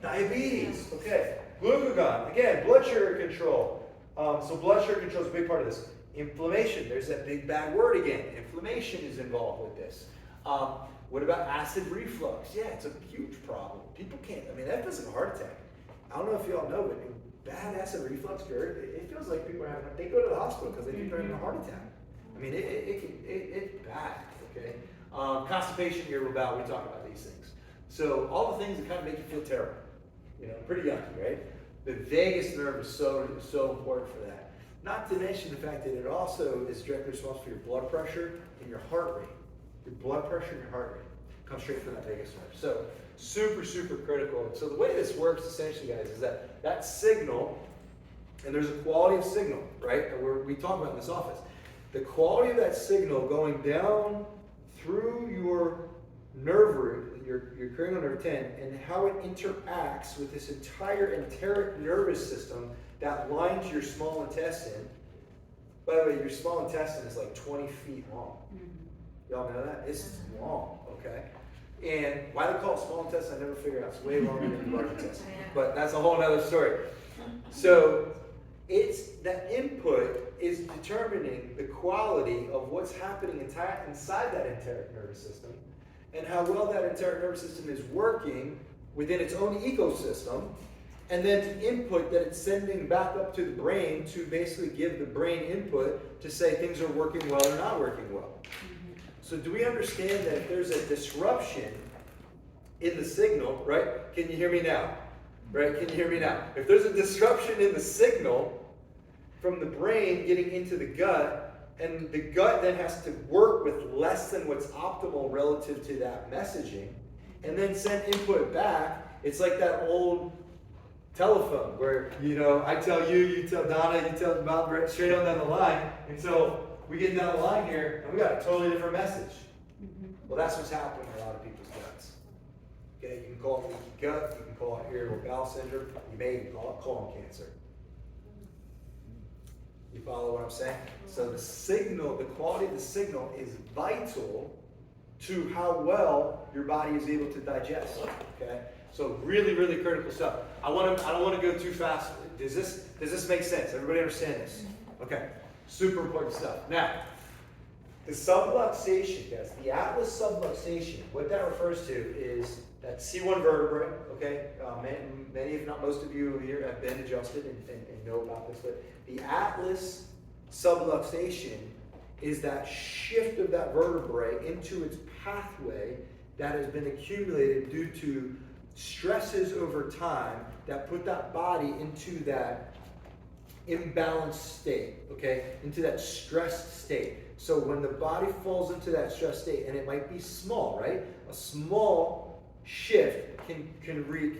Diabetes. Okay. Glucagon. Again, blood sugar control. So blood sugar control is a big part of this. Inflammation. There's that big bad word again. Inflammation is involved with this. What about acid reflux? Yeah, it's a huge problem. People can't. I mean, that feels like a heart attack. I don't know if y'all know, but bad acid reflux, it feels like people are having. They go to the hospital because they think they're having a heart attack. I mean, it's bad. Okay. Constipation, you hear about. We talk about these things. So all the things that kind of make you feel terrible. You know, pretty yucky, right? The vagus nerve is so important for that. Not to mention the fact that it also is directly responsible for your blood pressure and your heart rate. Your blood pressure and your heart rate comes straight from that vagus nerve. So super critical. And so the way this works essentially, guys, is that signal, and there's a quality of signal, right? And we talk about in this office. The quality of that signal going down through your nerve root, your cranial nerve 10, and how it interacts with this entire enteric nervous system that lines your small intestine. By the way, your small intestine is like 20 feet long. Y'all know that? It's long, okay? And why they call it small intestine, I never figured out. It's way longer than the large intestine. But that's a whole other story. So that input is determining the quality of what's happening inside that enteric nervous system and how well that enteric nervous system is working within its own ecosystem, and then the input that it's sending back up to the brain to basically give the brain input to say things are working well or not working well. So do we understand that if there's a disruption in the signal, right? Can you hear me now? Right? Can you hear me now? If there's a disruption in the signal from the brain getting into the gut, and the gut then has to work with less than what's optimal relative to that messaging, and then send input back, it's like that old telephone where, you know, I tell you, you tell Donna, you tell Bob, right, straight on down the line, until we get down the line here, and we got a totally different message. Well, that's what's happening in a lot of people's guts. Okay, you can call it leaky gut, you can call it irritable bowel syndrome, you may even call it colon cancer. You follow what I'm saying? So the signal, the quality of the signal is vital to how well your body is able to digest. Okay? So really critical stuff. I don't want to go too fast. Does this make sense? Everybody understand this? Okay. Super important stuff. Now, the subluxation, guys, the atlas subluxation, what that refers to is that C1 vertebrae, okay? Many, if not most of you here have been adjusted and know about this, but the atlas subluxation is that shift of that vertebrae into its pathway that has been accumulated due to stresses over time that put that body into that imbalanced state, okay? Into that stressed state. So when the body falls into that stressed state, and it might be small, right? A small shift can wreak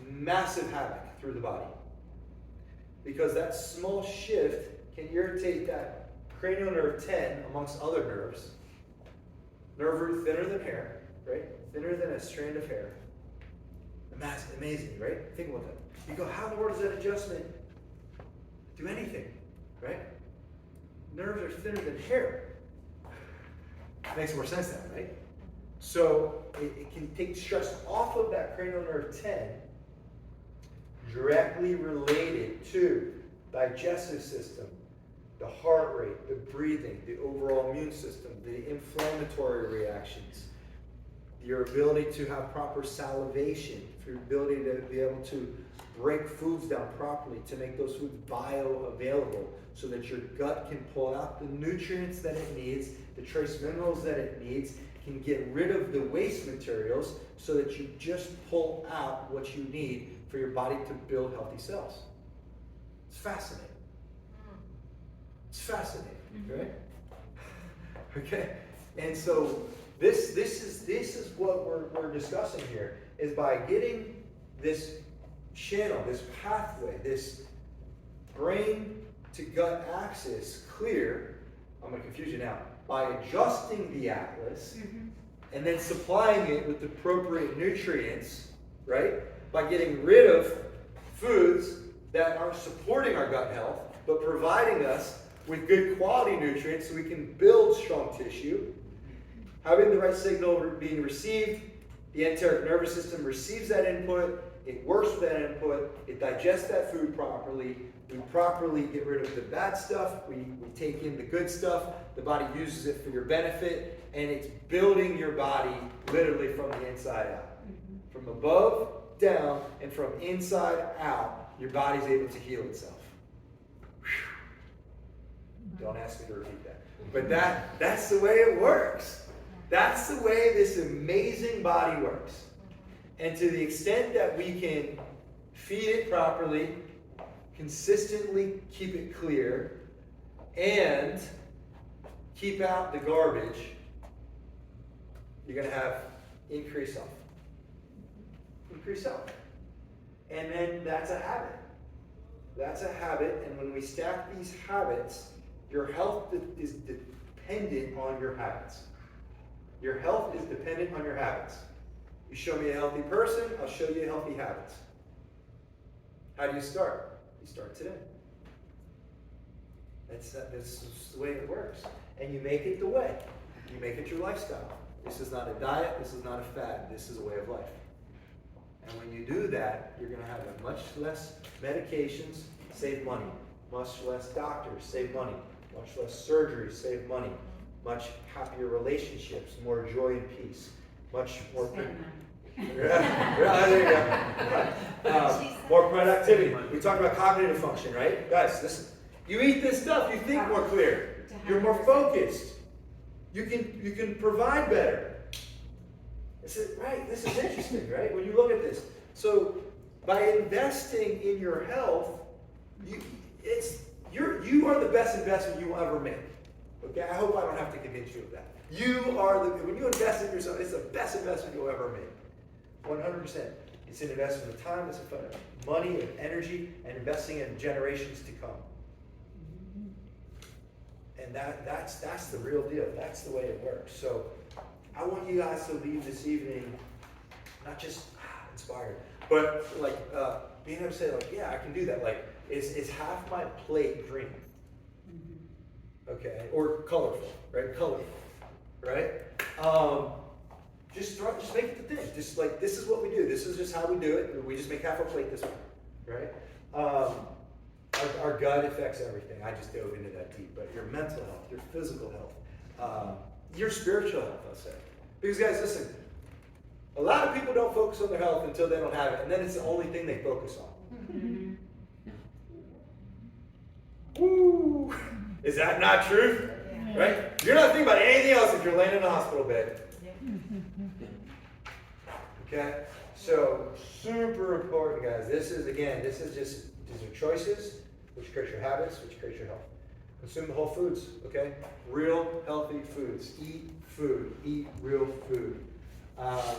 massive havoc through the body. Because that small shift can irritate that cranial nerve 10 amongst other nerves. Nerve root thinner than hair, right? Thinner than a strand of hair. Amazing, right? Think about that. You go, how in the world does that adjustment do anything, right? Nerves are thinner than hair. Makes more sense now, right? So it can take stress off of that cranial nerve 10, directly related to digestive system, the heart rate, the breathing, the overall immune system, the inflammatory reactions, your ability to have proper salivation, your ability to be able to break foods down properly to make those foods bioavailable so that your gut can pull out the nutrients that it needs, the trace minerals that it needs, can get rid of the waste materials so that you just pull out what you need for your body to build healthy cells. It's fascinating. It's fascinating, right? Okay, and so this is what we're discussing here, is by getting this channel, this pathway, this brain to gut axis clear. I'm going to confuse you now. By adjusting the atlas and then supplying it with appropriate nutrients, right? By getting rid of foods that aren't supporting our gut health, but providing us with good quality nutrients so we can build strong tissue. Having the right signal being received, the enteric nervous system receives that input, it works with that input, it digests that food properly, we properly get rid of the bad stuff, we take in the good stuff, the body uses it for your benefit, and it's building your body literally from the inside out. From above, down, and from inside out, your body's able to heal itself. Whew. Don't ask me to repeat that. But that's the way it works. That's the way this amazing body works. And to the extent that we can feed it properly, consistently keep it clear, and keep out the garbage, you're going to have increased health. Increased health. And then that's a habit. That's a habit, and when we stack these habits, your health is dependent on your habits. Your health is dependent on your habits. You show me a healthy person, I'll show you healthy habits. How do you start? You start today. That's the way it works. And you make it the way. You make it your lifestyle. This is not a diet, this is not a fad, this is a way of life. And when you do that, you're going to have much less medications, save money. Much less doctors, save money. Much less surgery, save money. Much happier relationships, more joy and peace. Much more... There you go. More productivity. We talk about cognitive function, right? Guys, listen. You eat this stuff, you think more clear. You're more focused. You can provide better. This is interesting, right? When you look at this. So by investing in your health, you are the best investment you will ever make. Okay? I hope I don't have to convince you of that. When you invest in yourself, it's the best investment you'll ever make. 100%. It's an investment of time, it's of money, of energy, and investing in generations to come. And that's the real deal. That's the way it works. So I want you guys to leave this evening not just inspired, but like being able to say, like, yeah, I can do that. Like, is half my plate green? Okay, or colorful, right? Colorful, right? Just make it the thing. Just like, this is what we do. This is just how we do it. We just make half a plate this way, right? Our gut affects everything. I just dove into that deep. But your mental health, your physical health, your spiritual health, I'll say. Because guys, listen, a lot of people don't focus on their health until they don't have it, and then it's the only thing they focus on. Woo! Is that not true? Yeah. Right? You're not thinking about anything else if you're laying in a hospital bed. Okay? So, super important, guys. These are choices, which create your habits, which create your health. Consume the whole foods, okay? Real, healthy foods. Eat food. Eat real food. As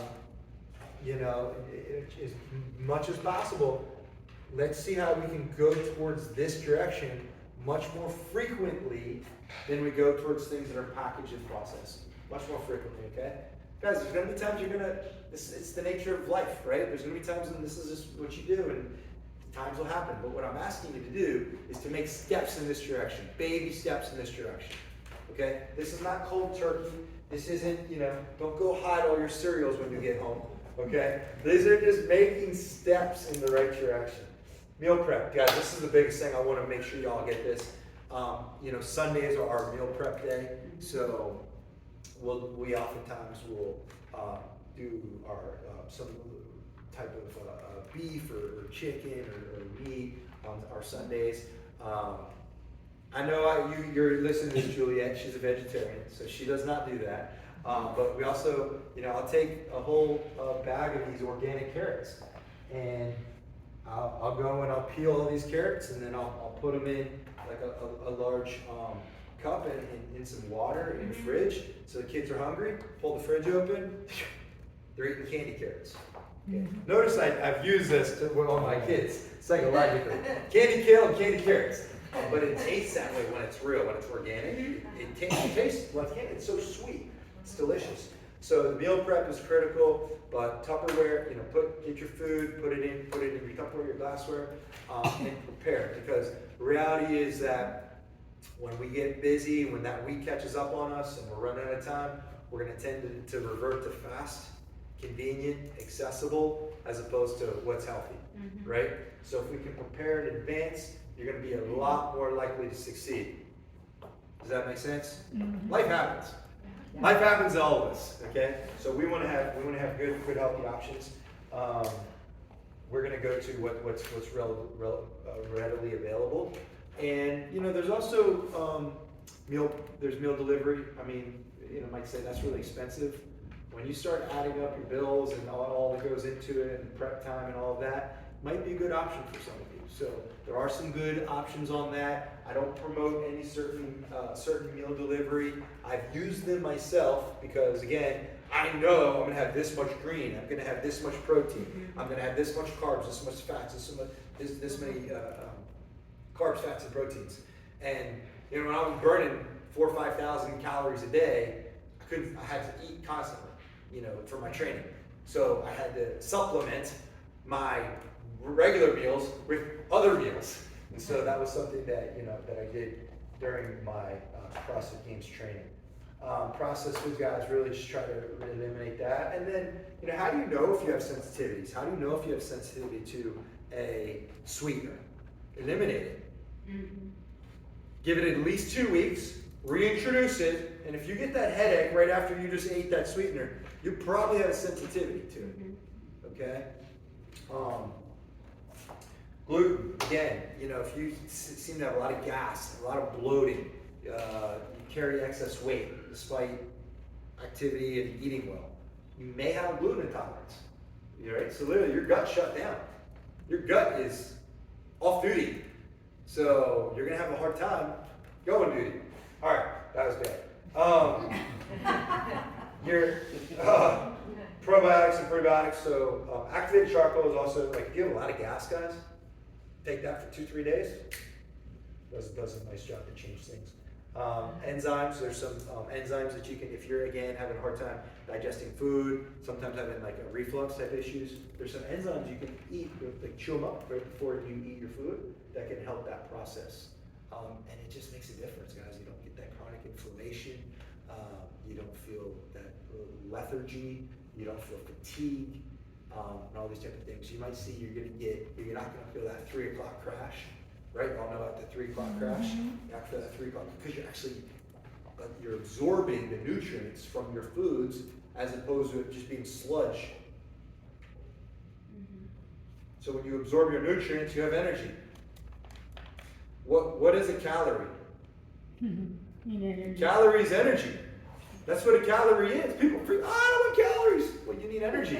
much as possible, let's see how we can go towards this direction much more frequently than we go towards things that are packaged and processed. Much more frequently, okay? Guys, there's going to be times it's the nature of life, right? There's going to be times when this is just what you do, and times will happen. But what I'm asking you to do is to make steps in this direction, baby steps in this direction, okay? This is not cold turkey. This isn't, don't go hide all your cereals when you get home, okay? These are just making steps in the right direction. Meal prep, guys, this is the biggest thing. I want to make sure y'all get this. Sundays are our meal prep day, so we oftentimes will do our some type of beef or chicken or meat on our Sundays. I know you're listening to Juliet. She's a vegetarian, so she does not do that. But we also, I'll take a whole bag of these organic carrots, and I'll go and I'll peel all these carrots, and then I'll put them in like a large cup in some water in the fridge. So the kids are hungry. Pull the fridge open. They're eating candy carrots. Okay. Notice I've used this with all my kids psychologically. Candy kale and candy carrots. But it tastes that way when it's real, when it's organic. It tastes like candy. It's so sweet. It's delicious. So the meal prep is critical, but Tupperware, get your food, put it in your Tupperware, your glassware, and prepare. Because the reality is that when we get busy, when that week catches up on us and we're running out of time, we're going to tend to revert to fast, convenient, accessible, as opposed to what's healthy, right? So if we can prepare in advance, you're going to be a lot more likely to succeed. Does that make sense? Life happens. Life happens to all of us, okay? So we want to have good healthy options. We're going to go to what's readily available, and there's also meal delivery. I mean, might say that's really expensive. When you start adding up your bills and all that goes into it, and prep time and all of that, might be a good option for some of you. So there are some good options on that. I don't promote any certain meal delivery. I've used them myself because, again, I know I'm going to have this much green. I'm going to have this much protein. I'm going to have this much carbs, this much fats, this many carbs, fats, and proteins. And when I was burning 4,000 or 5,000 calories a day, I had to eat constantly, for my training. So I had to supplement my regular meals with other meals. And so that was something that, that I did during my CrossFit Games training. Processed food, guys, really just try to eliminate that. And then, how do you know if you have sensitivities? How do you know if you have sensitivity to a sweetener? Eliminate it. Give it at least 2 weeks, reintroduce it, and if you get that headache right after you just ate that sweetener, you probably have a sensitivity to it, okay? Gluten, again, if you seem to have a lot of gas, a lot of bloating, you carry excess weight despite activity and eating well, you may have a gluten intolerance, right? So literally your gut shut down. Your gut is off duty. So you're gonna have a hard time going duty. All right, that was bad. Your probiotics and prebiotics. So activated charcoal is also, like, if you have a lot of gas, guys, take that for 2-3 days. Does a nice job to change things. Enzymes, there's some enzymes that you can, if you're, again, having a hard time digesting food, sometimes having like a reflux type issues, there's some enzymes you can eat, like chew them up right before you eat your food, that can help that process. And it just makes a difference, guys. You don't get that chronic inflammation, you don't feel that lethargy, you don't feel fatigue, and all these type of things. You might see you're not gonna feel that 3 o'clock crash. Right, y'all know about the 3 o'clock crash. After that 3 o'clock, because you're absorbing the nutrients from your foods as opposed to it just being sludge. So when you absorb your nutrients, you have energy. What is a calorie? Calorie is energy. That's what a calorie is. People think, I don't want calories. Well, you need energy.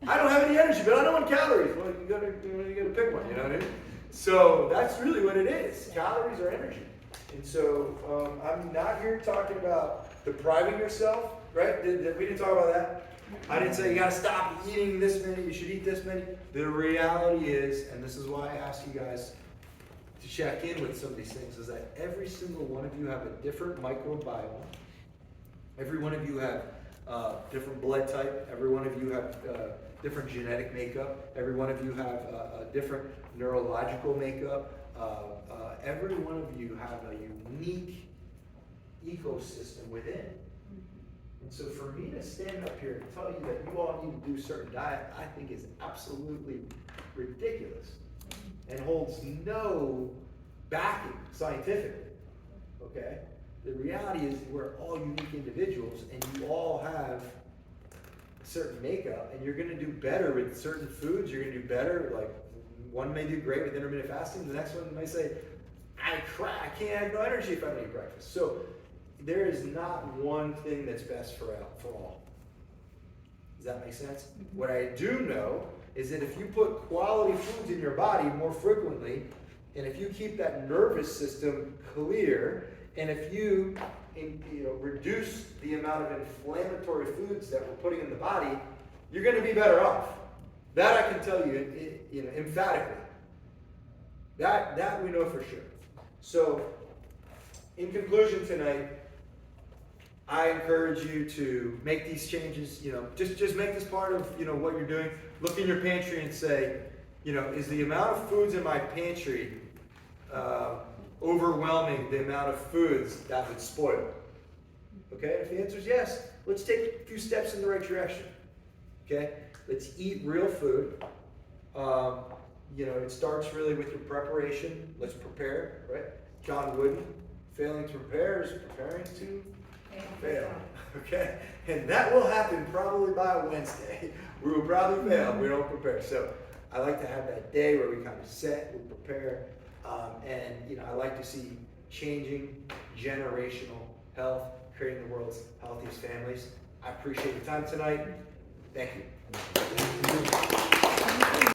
I don't have any energy, but I don't want calories. Well, you gotta pick one. You know what I mean? So that's really what it is. Calories are energy. And so I'm not here talking about depriving yourself, right? We didn't talk about that. I didn't say you gotta stop eating this many, you should eat this many. The reality is, and this is why I ask you guys to check in with some of these things, is that every single one of you have a different microbiome. Every one of you have different blood type. Every one of you have different genetic makeup. Every one of you have a different neurological makeup. Every one of you have a unique ecosystem within. And so for me to stand up here and tell you that you all need to do a certain diet, I think is absolutely ridiculous and holds no backing scientifically, okay? The reality is we're all unique individuals and you all have certain makeup, and you're gonna do better with certain foods. You're gonna do better. Like one may do great with intermittent fasting. The next one may say, I can't have no energy if I don't eat breakfast. So there is not one thing that's best for all. Does that make sense? What I do know is that if you put quality foods in your body more frequently, and if you keep that nervous system clear, and if you reduce the amount of inflammatory foods that we're putting in the body, you're going to be better off. That I can tell you, emphatically. That we know for sure. So, in conclusion tonight, I encourage you to make these changes. Just make this part of what you're doing. Look in your pantry and say, is the amount of foods in my pantry overwhelming the amount of foods that would spoil? Okay, if the answer is yes, let's take a few steps in the right direction. Okay, let's eat real food. It starts really with your preparation. Let's prepare, right? John Wooden, failing to prepare is preparing to fail. Okay, and that will happen probably by Wednesday. We will probably fail if we don't prepare. So I like to have that day where we kind of set, we prepare, and I like to see changing generational health, creating the world's healthiest families. I appreciate your time tonight. Thank you.